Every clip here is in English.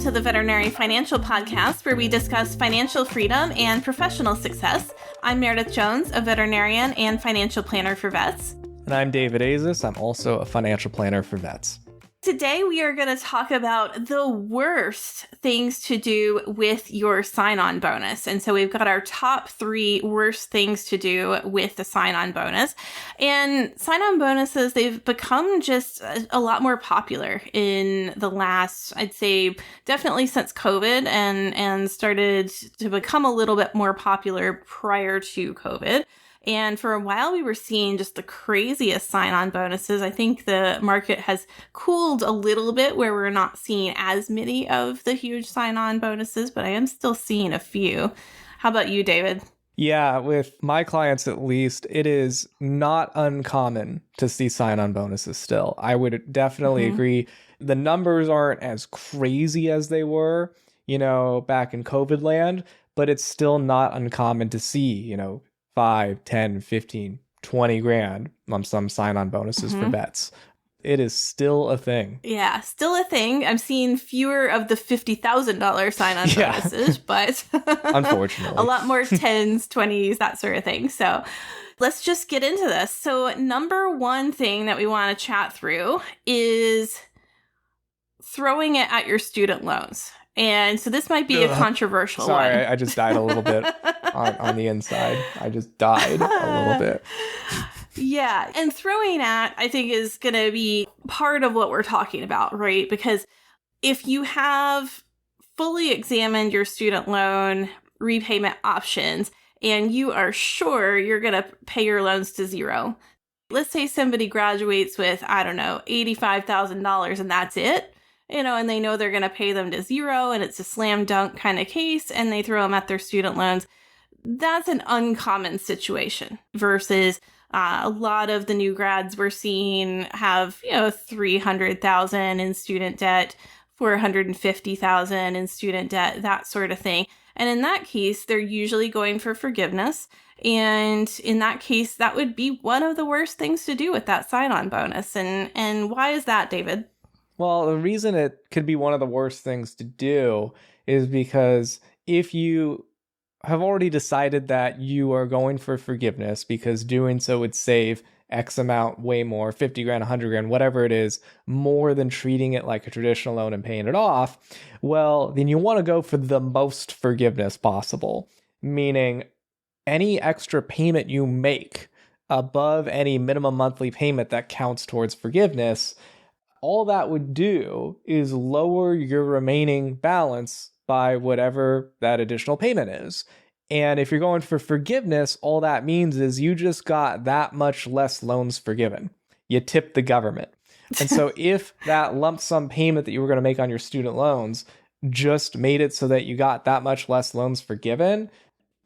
to the Veterinary Financial Podcast, where we discuss financial freedom and professional success. I'm Meredith Jones, a veterinarian and financial planner for vets. And I'm David Azis. I'm also a financial planner for vets. Today, we are going to talk about the worst things to do with your sign-on bonus. And so we've got our top 3 worst things to do with the sign-on bonus. And sign-on bonuses, they've become just a lot more popular in the last, I'd say, definitely since COVID, and started to become a little bit more popular prior to COVID. And for a while, we were seeing just the craziest sign-on bonuses. I think the market has cooled a little bit where we're not seeing as many of the huge sign-on bonuses, but I am still seeing a few. How about you, David? Yeah, with my clients at least, it is not uncommon to see sign-on bonuses still. I would definitely agree. The numbers aren't as crazy as they were, back in COVID land, but it's still not uncommon to see, 5, 10, 15, 20 grand lump sum sign-on bonuses for vets. It is still a thing. Yeah, still a thing. I'm seeing fewer of the $50,000 sign-on bonuses, but unfortunately, a lot more 10s, 20s, that sort of thing. So let's just get into this. So number one thing that we want to chat through is throwing it at your student loans. And so this might be a controversial one. Sorry, I just died a little bit on the inside. I just died a little bit. Yeah. And throwing at, I think, is going to be part of what we're talking about, right? Because if you have fully examined your student loan repayment options and you are sure you're going to pay your loans to zero, let's say somebody graduates with, $85,000 and that's it. And they know they're going to pay them to zero and it's a slam dunk kind of case and they throw them at their student loans. That's an uncommon situation versus a lot of the new grads we're seeing have, $300,000 in student debt, $450,000 in student debt, that sort of thing. And in that case, they're usually going for forgiveness. And in that case, that would be one of the worst things to do with that sign-on bonus. And why is that, David? Well, the reason it could be one of the worst things to do is because if you have already decided that you are going for forgiveness because doing so would save X amount, way more, 50 grand, 100 grand, whatever it is, more than treating it like a traditional loan and paying it off, well, then you want to go for the most forgiveness possible, meaning any extra payment you make above any minimum monthly payment that counts towards forgiveness, all that would do is lower your remaining balance by whatever that additional payment is. And if you're going for forgiveness, all that means is you just got that much less loans forgiven. You tipped the government. And so if that lump sum payment that you were going to make on your student loans just made it so that you got that much less loans forgiven,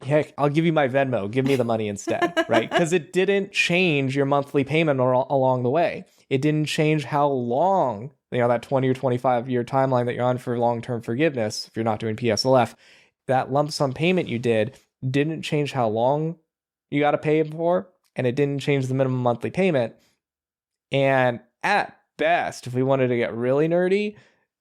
heck, I'll give you my Venmo. Give me the money instead, right? Because it didn't change your monthly payment along the way. It didn't change how long, that 20 or 25-year timeline that you're on for long-term forgiveness, if you're not doing PSLF, that lump sum payment you didn't change how long you got to pay for, and it didn't change the minimum monthly payment. And at best, if we wanted to get really nerdy,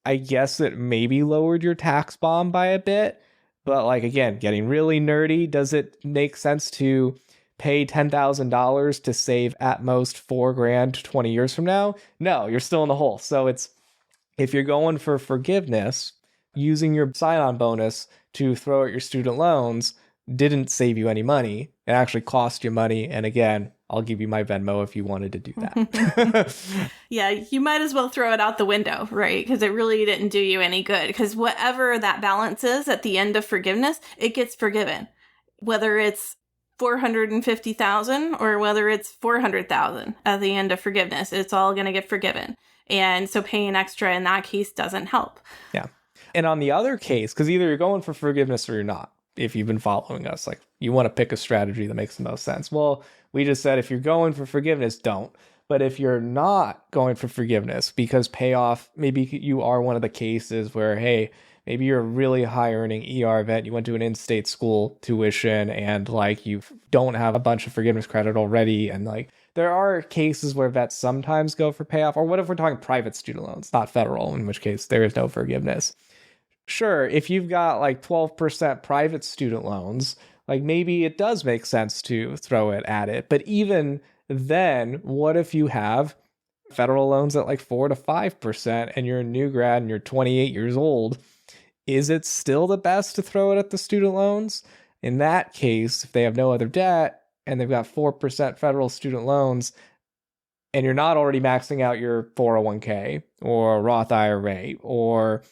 I guess it maybe lowered your tax bomb by a bit. But again, getting really nerdy, does it make sense to pay $10,000 to save at most 4 grand 20 years from now? No, you're still in the hole. So if you're going for forgiveness, using your sign-on bonus to throw at your student loans didn't save you any money. It actually cost you money. And again, I'll give you my Venmo if you wanted to do that. Yeah, you might as well throw it out the window, right? Because it really didn't do you any good. Because whatever that balance is at the end of forgiveness, it gets forgiven. Whether it's $450,000 or whether it's $400,000 at the end of forgiveness, it's all going to get forgiven. And so paying extra in that case doesn't help. Yeah. And on the other case, because either you're going for forgiveness or you're not, if you've been following us, you want to pick a strategy that makes the most sense. Well, we just said if you're going for forgiveness, don't. But if you're not going for forgiveness because payoff, maybe you are one of the cases where, hey, maybe you're a really high earning ER vet, you went to an in-state school tuition and you don't have a bunch of forgiveness credit already. And there are cases where vets sometimes go for payoff. Or what if we're talking private student loans, not federal, in which case there is no forgiveness. Sure, if you've got like 12% private student loans, like maybe it does make sense to throw it at it. But even then, what if you have federal loans at like 4 to 5% and you're a new grad and you're 28 years old? Is it still the best to throw it at the student loans? In that case, if they have no other debt and they've got 4% federal student loans, and you're not already maxing out your 401k or Roth IRA or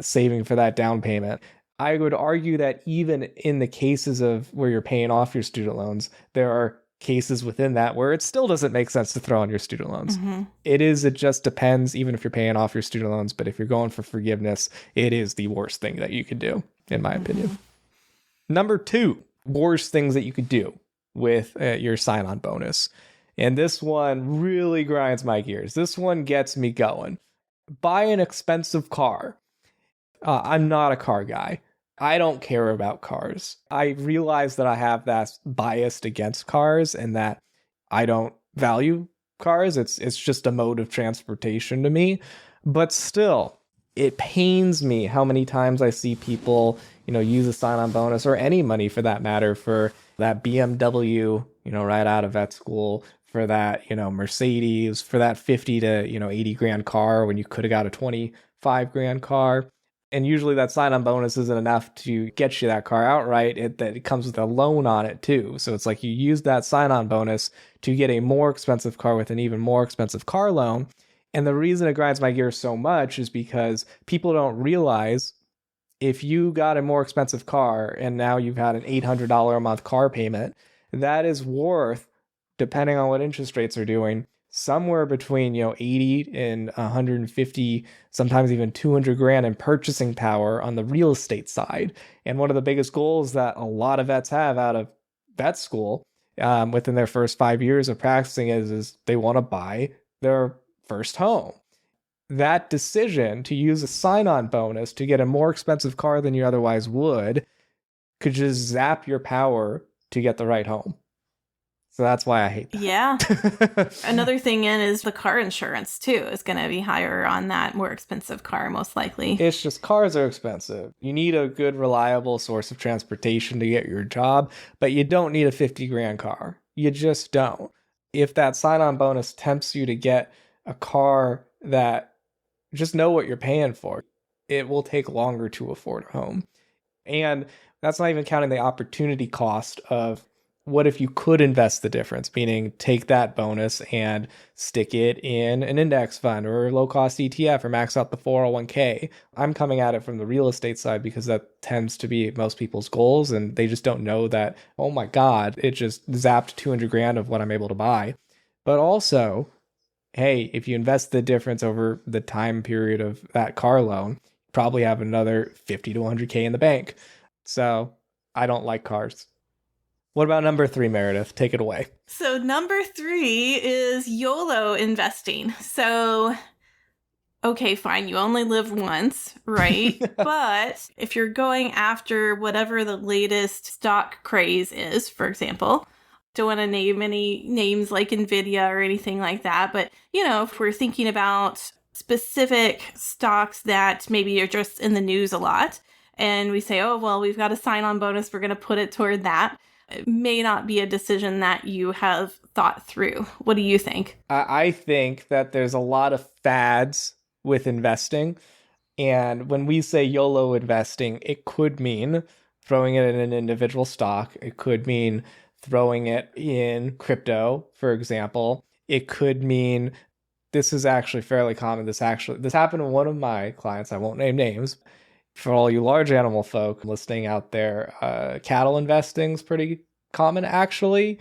saving for that down payment, I would argue that even in the cases of where you're paying off your student loans, there are cases within that where it still doesn't make sense to throw on your student loans. It just depends, even if you're paying off your student loans. But if you're going for forgiveness, it is the worst thing that you could do, in my opinion. Number 2, worst things that you could do with your sign-on bonus. And this one really grinds my gears. This one gets me going. Buy an expensive car. I'm not a car guy. I don't care about cars. I realize that I have that bias against cars and that I don't value cars. It's just a mode of transportation to me. But still, it pains me how many times I see people, use a sign-on bonus or any money for that matter for that BMW, right out of vet school, for that, Mercedes, for that 50 to, 80 grand car when you could have got a 25 grand car. And usually that sign-on bonus isn't enough to get you that car outright. It comes with a loan on it too. So it's like you use that sign-on bonus to get a more expensive car with an even more expensive car loan. And the reason it grinds my gears so much is because people don't realize if you got a more expensive car and now you've had an $800 a month car payment, that is worth, depending on what interest rates are doing, somewhere between 80 and 150, sometimes even 200 grand in purchasing power on the real estate side. And one of the biggest goals that a lot of vets have out of vet school within their first 5 years of practicing is they want to buy their first home. That decision to use a sign-on bonus to get a more expensive car than you otherwise would could just zap your power to get the right home. So that's why I hate that. Yeah. Another thing is the car insurance too is going to be higher on that more expensive car, most likely. It's just cars are expensive. You need a good, reliable source of transportation to get your job, but you don't need a 50 grand car. You just don't. If that sign-on bonus tempts you to get a car that just know what you're paying for, it will take longer to afford a home. And that's not even counting the opportunity cost of what if you could invest the difference, meaning take that bonus and stick it in an index fund or a low-cost ETF or max out the 401k. I'm coming at it from the real estate side because that tends to be most people's goals, and they just don't know that, oh my God, it just zapped 200 grand of what I'm able to buy. But also, hey, if you invest the difference over the time period of that car loan, you probably have another 50 to 100k in the bank. So I don't like cars. What about number 3, Meredith? Take it away. So number 3 is YOLO investing. So, okay, fine. You only live once, right? But if you're going after whatever the latest stock craze is, for example, don't want to name any names like Nvidia or anything like that. But, if we're thinking about specific stocks that maybe are just in the news a lot, and we say, oh, well, we've got a sign-on bonus, we're going to put it toward that. It may not be a decision that you have thought through. What do you think? I think that there's a lot of fads with investing. And when we say YOLO investing, it could mean throwing it in an individual stock. It could mean throwing it in crypto, for example. It could mean, this is actually fairly common. This happened to one of my clients. I won't name names. For all you large animal folk listening out there, cattle investing is pretty common, actually.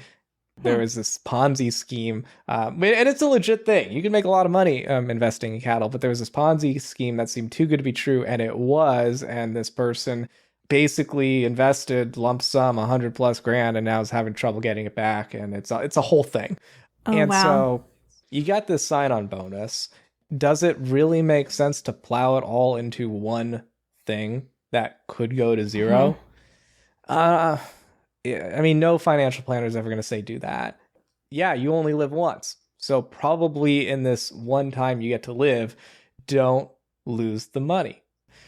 There was this Ponzi scheme, and it's a legit thing. You can make a lot of money investing in cattle, but there was this Ponzi scheme that seemed too good to be true, and it was, and this person basically invested lump sum 100 plus grand and now is having trouble getting it back, and it's a whole thing. Oh, and wow. So you got this sign-on bonus. Does it really make sense to plow it all into one thing that could go to zero? I mean, no financial planner is ever going to say do that. Yeah, you only live once. So probably in this one time you get to live, don't lose the money.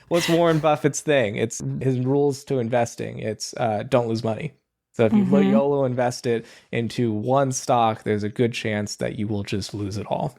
What's Warren Buffett's thing? It's his rules to investing. It's don't lose money. So if you YOLO invest it into one stock, there's a good chance that you will just lose it all.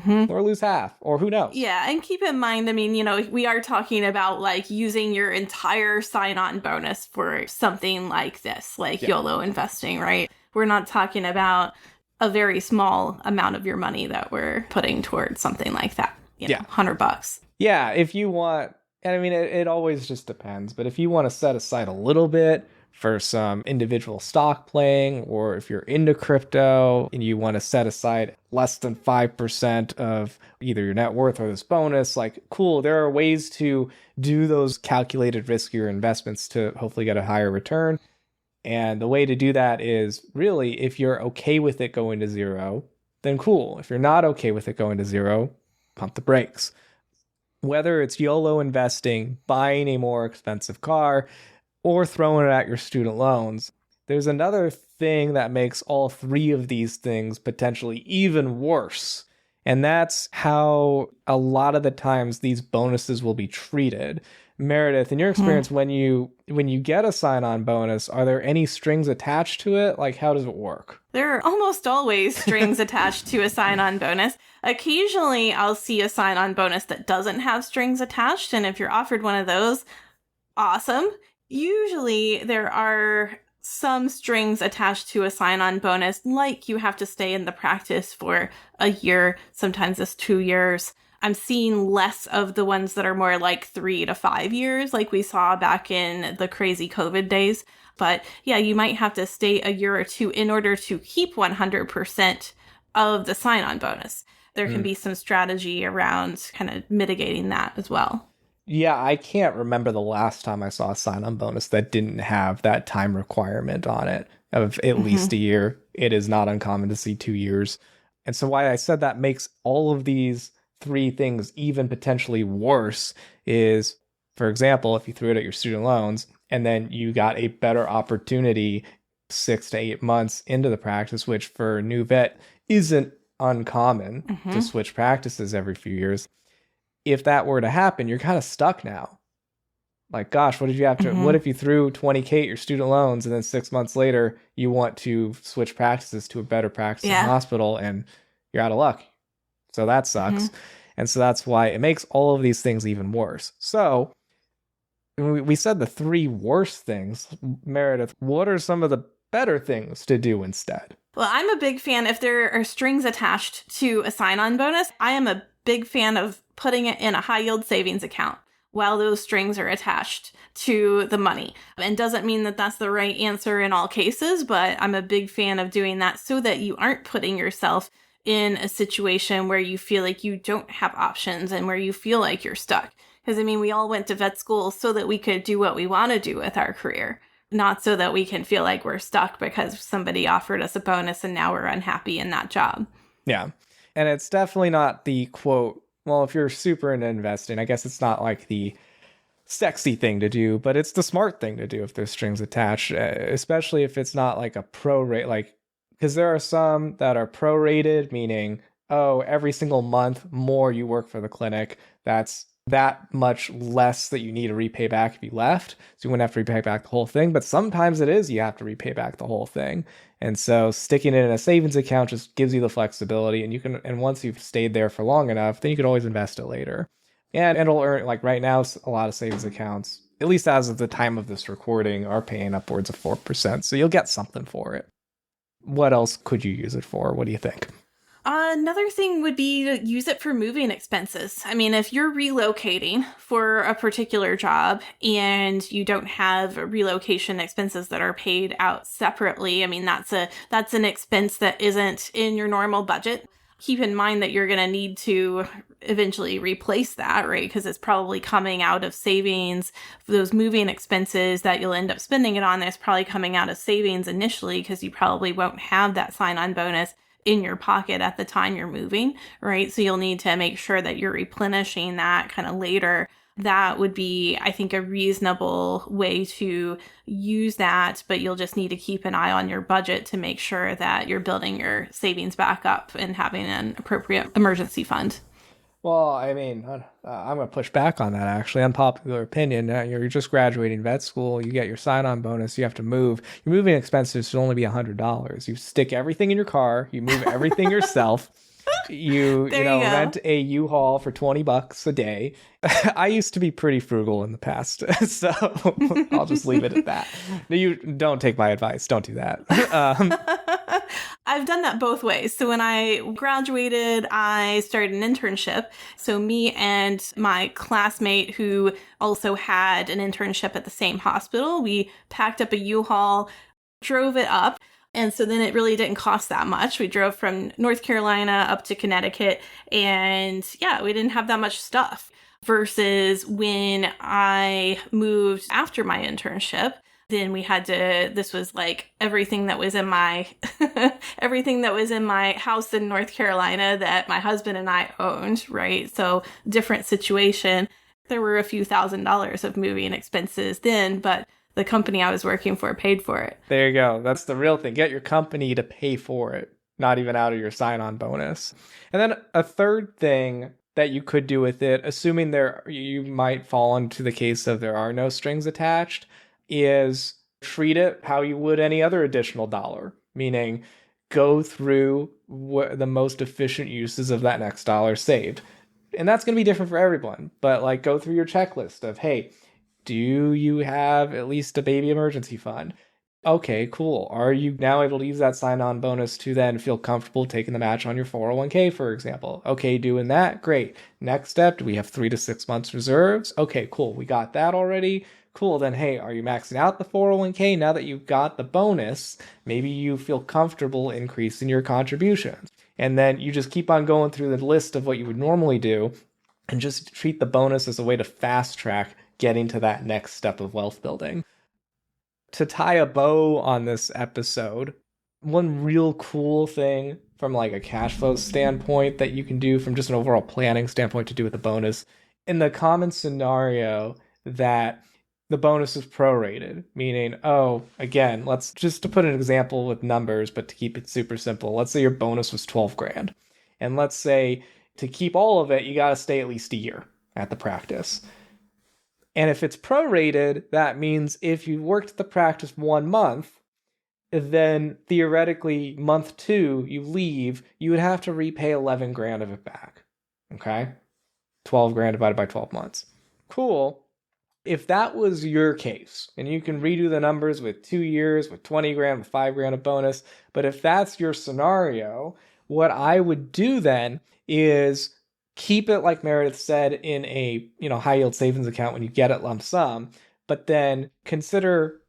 Or lose half, or who knows? Yeah, and keep in mind, I mean, we are talking about like using your entire sign-on bonus for something like this, like YOLO investing, right? We're not talking about a very small amount of your money that we're putting towards something like that. $100. Yeah, if you want, and I mean, it always just depends, but if you want to set aside a little bit for some individual stock playing, or if you're into crypto and you want to set aside less than 5% of either your net worth or this bonus, like, cool, there are ways to do those calculated riskier investments to hopefully get a higher return. And the way to do that is really, if you're okay with it going to zero, then cool. If you're not okay with it going to zero, pump the brakes. Whether it's YOLO investing, buying a more expensive car, or throwing it at your student loans, there's another thing that makes all three of these things potentially even worse. And that's how a lot of the times these bonuses will be treated. Meredith, in your experience, when you get a sign-on bonus, are there any strings attached to it? Like, how does it work? There are almost always strings attached to a sign-on bonus. Occasionally, I'll see a sign-on bonus that doesn't have strings attached, and if you're offered one of those, awesome. Usually, there are some strings attached to a sign-on bonus, like you have to stay in the practice for a year, sometimes it's 2 years. I'm seeing less of the ones that are more like 3 to 5 years, like we saw back in the crazy COVID days. But yeah, you might have to stay a year or two in order to keep 100% of the sign-on bonus. There can be some strategy around kind of mitigating that as well. Yeah, I can't remember the last time I saw a sign-on bonus that didn't have that time requirement on it of at least a year. It is not uncommon to see 2 years. And so why I said that makes all of these three things even potentially worse is, for example, if you threw it at your student loans and then you got a better opportunity 6 to 8 months into the practice, which for a new vet isn't uncommon to switch practices every few years. If that were to happen, you're kind of stuck now. Like, gosh, what did you have to, what if you threw $20K at your student loans and then 6 months later you want to switch practices to a better practice in the hospital and you're out of luck? So that sucks. And so that's why it makes all of these things even worse. So we said the three worst things. Meredith, what are some of the better things to do instead? Well, I'm a big fan, if there are strings attached to a sign-on bonus, I am a big fan of putting it in a high-yield savings account while those strings are attached to the money. And doesn't mean that that's the right answer in all cases, but I'm a big fan of doing that so that you aren't putting yourself in a situation where you feel like you don't have options and where you feel like you're stuck. Because, I mean, we all went to vet school so that we could do what we want to do with our career, not so that we can feel like we're stuck because somebody offered us a bonus and now we're unhappy in that job. Yeah. And it's definitely not the quote, well, if you're super into investing, I guess it's not like the sexy thing to do, but it's the smart thing to do if there's strings attached, especially if it's not like a prorate, like, because there are some that are prorated, meaning, oh, every single month more you work for the clinic, that's that much less that you need to repay back if you left. So you wouldn't have to repay back the whole thing. But sometimes it is you have to repay back the whole thing. And so sticking it in a savings account just gives you the flexibility. And you can, and once you've stayed there for long enough, then you can always invest it later. And it'll earn, like right now, a lot of savings accounts, at least as of the time of this recording, are paying upwards of 4%. So you'll get something for it. What else could you use it for? What do you think? Another thing would be to use it for moving expenses. I mean, if you're relocating for a particular job and you don't have relocation expenses that are paid out separately, I mean, that's an expense that isn't in your normal budget. Keep in mind that you're going to need to eventually replace that, right? Because it's probably coming out of savings. Those moving expenses that you'll end up spending it on, that's probably coming out of savings initially because you probably won't have that sign-on bonus in your pocket at the time you're moving, right? So you'll need to make sure that you're replenishing that kind of later. That would be, I think, a reasonable way to use that, but you'll just need to keep an eye on your budget to make sure that you're building your savings back up and having an appropriate emergency fund. Well, I mean, I'm going to push back on that, actually. Unpopular opinion. You're just graduating vet school. You get your sign-on bonus. You have to move. Your moving expenses should only be $100. You stick everything in your car. You move everything yourself. You There you go. rent a U-Haul for $20 a day. I used to be pretty frugal in the past, so I'll just leave it at that. You don't take my advice. Don't do that. I've done that both ways. So when I graduated, I started an internship. So me and my classmate who also had an internship at the same hospital, we packed up a U-Haul, drove it up. And so then it really didn't cost that much. We drove from North Carolina up to Connecticut, and yeah, we didn't have that much stuff. Versus when I moved after my internship, then we had to, this was like everything that was in my, everything that was in my house in North Carolina that my husband and I owned, right? So different situation. There were a few $1,000s of moving expenses then, but the company I was working for paid for it. There you go. That's the real thing. Get your company to pay for it, not even out of your sign-on bonus. And then a third thing that you could do with it, assuming you might fall into the case of there are no strings attached, is treat it how you would any other additional dollar, meaning go through the most efficient uses of that next dollar saved. And that's going to be different for everyone, but like go through your checklist of, hey, do you have at least a baby emergency fund? Okay, cool. Are you now able to use that sign-on bonus to then feel comfortable taking the match on your 401k, for example? Okay, doing that, great. Next step, do we have 3 to 6 months reserves? Okay, cool. We got that already. Cool, then hey, are you maxing out the 401k now that you've got the bonus? Maybe you feel comfortable increasing your contributions. And then you just keep on going through the list of what you would normally do and just treat the bonus as a way to fast track getting to that next step of wealth building. To tie a bow on this episode, one real cool thing from like a cash flow standpoint that you can do from just an overall planning standpoint to do with the bonus, in the common scenario that the bonus is prorated, meaning, again, let's just to put an example with numbers, but to keep it super simple, let's say your bonus was 12 grand. And let's say to keep all of it, you got to stay at least a year at the practice. And if it's prorated, that means if you worked the practice 1 month, then theoretically month 2, you leave, you would have to repay 11 grand of it back. Okay? 12 grand divided by 12 months. Cool. If that was your case, and you can redo the numbers with 2 years, with 20 grand, with 5 grand of bonus, but if that's your scenario, what I would do then is keep it, like Meredith said, in a high yield savings account when you get it lump sum, but then consider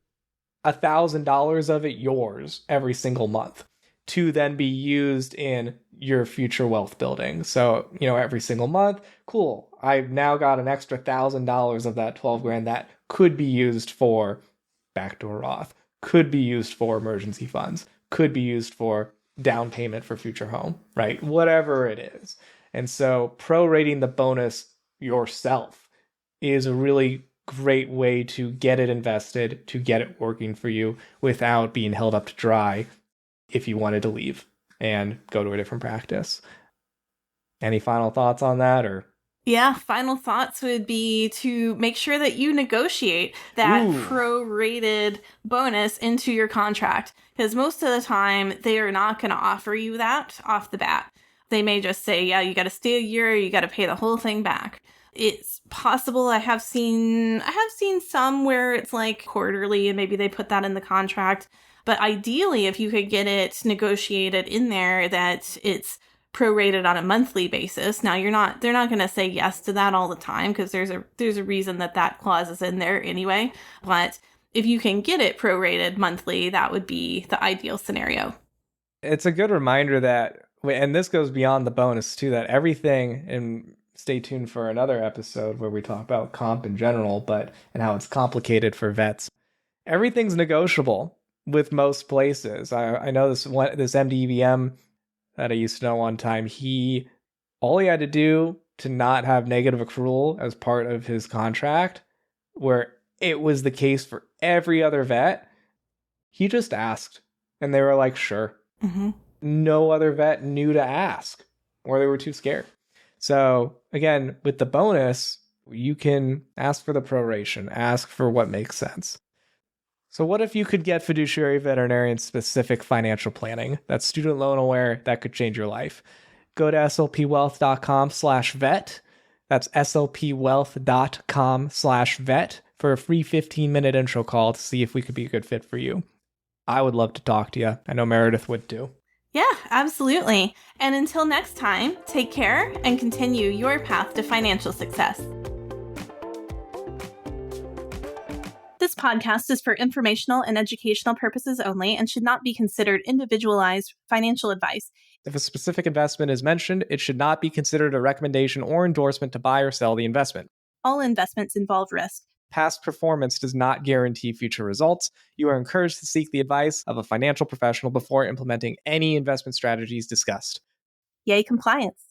$1,000 of it yours every single month to then be used in your future wealth building. So, every single month, cool. I've now got an extra $1,000 of that 12 grand that could be used for backdoor Roth, could be used for emergency funds, could be used for down payment for future home, right? Whatever it is. And so prorating the bonus yourself is a really great way to get it invested, to get it working for you without being held up to dry if you wanted to leave and go to a different practice. Any final thoughts on that, or? Yeah, final thoughts would be to make sure that you negotiate that prorated bonus into your contract, because most of the time they are not going to offer you that off the bat. They may just say, yeah, you got to stay a year, you got to pay the whole thing back. It's possible. I have seen some where it's like quarterly and maybe they put that in the contract. But ideally, if you could get it negotiated in there that it's prorated on a monthly basis. Now they're not going to say yes to that all the time because there's a reason that clause is in there anyway. But if you can get it prorated monthly, that would be the ideal scenario. It's a good reminder that, and this goes beyond the bonus too, that everything, and stay tuned for another episode where we talk about comp in general, and how it's complicated for vets. Everything's negotiable with most places. I know this MDVM that I used to know one time, all he had to do to not have negative accrual as part of his contract, where it was the case for every other vet, he just asked. And they were like, sure. Mm-hmm. No other vet knew to ask, or they were too scared. So again, with the bonus, you can ask for the proration, ask for what makes sense. So what if you could get fiduciary veterinarian specific financial planning that's student loan aware that could change your life? Go to slpwealth.com/vet. That's slpwealth.com/vet for a free 15-minute intro call to see if we could be a good fit for you. I would love to talk to you. I know Meredith would too. Yeah, absolutely. And until next time, take care and continue your path to financial success. This podcast is for informational and educational purposes only and should not be considered individualized financial advice. If a specific investment is mentioned, it should not be considered a recommendation or endorsement to buy or sell the investment. All investments involve risk. Past performance does not guarantee future results. You are encouraged to seek the advice of a financial professional before implementing any investment strategies discussed. Yay, compliance.